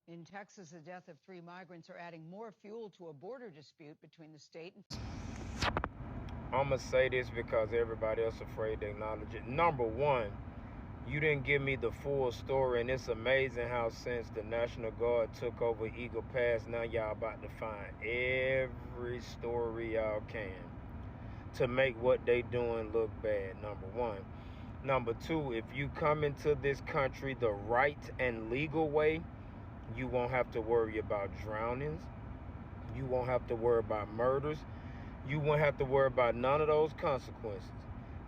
In Texas, the death of 3 migrants are adding more fuel to a border dispute between the state and... I'm going to say this because everybody else afraid to acknowledge it. Number one, you didn't give me the full story, and it's amazing how since the National Guard took over Eagle Pass, now y'all about to find every story y'all can to make what they doing look bad, number one. Number two, if you come into this country the right and legal way, you won't have to worry about drownings. You won't have to worry about murders. You won't have to worry about none of those consequences.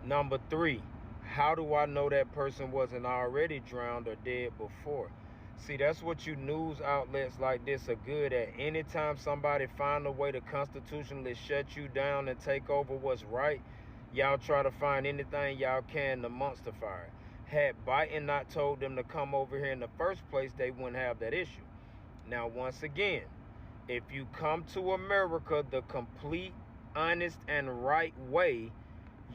Number three, how do I know that person wasn't already drowned or dead before? See, that's what you news outlets like this are good at. Anytime somebody find a way to constitutionally shut you down and take over what's right, y'all try to find anything y'all can to monsterfy it. Had Biden not told them to come over here in the first place, they wouldn't have that issue. Now, once again, if you come to America the complete, honest, and right way,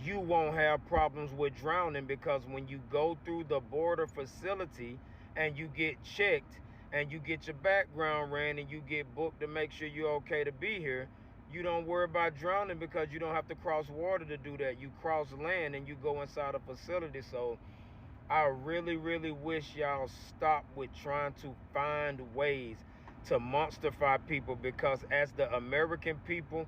you won't have problems with drowning, because when you go through the border facility and you get checked and you get your background ran and you get booked to make sure you're okay to be here, you don't worry about drowning because you don't have to cross water to do that. You cross land and you go inside a facility. So I really, really wish y'all stop with trying to find ways to monsterify people, because as the American people,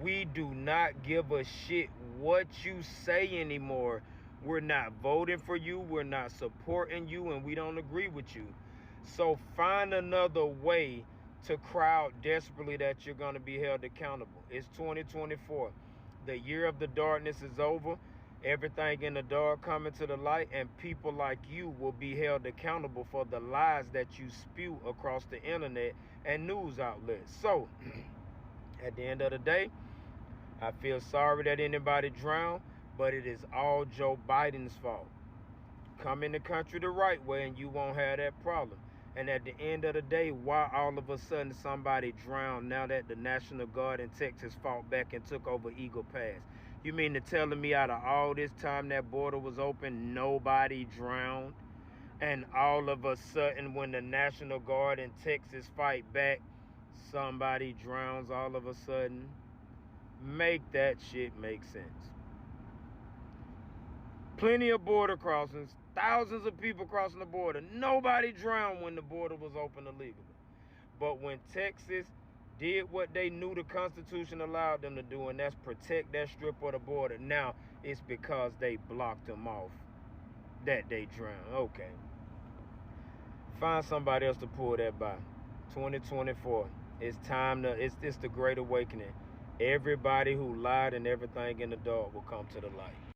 we do not give a shit what you say anymore. We're not voting for you. We're not supporting you, and we don't agree with you. So find another way to cry out desperately that you're going to be held accountable. It's 2024. The year of the darkness is over. Everything in the dark coming to the light, and people like you will be held accountable for the lies that you spew across the internet and news outlets. So, at the end of the day, I feel sorry that anybody drowned, but it is all Joe Biden's fault. Come in the country the right way and you won't have that problem. And at the end of the day, why all of a sudden somebody drowned now that the National Guard in Texas fought back and took over Eagle Pass? You mean to telling me out of all this time that border was open, nobody drowned? And all of a sudden when the National Guard in Texas fight back, somebody drowns all of a sudden? Make that shit make sense. Plenty of border crossings, thousands of people crossing the border. Nobody drowned when the border was open illegally. But when Texas did what they knew the Constitution allowed them to do, and that's protect that strip of the border, now it's because they blocked them off that they drowned. Okay. Find somebody else to pull that by. 2024. It's time to, it's the great awakening. Everybody who lied and everything in the dark will come to the light.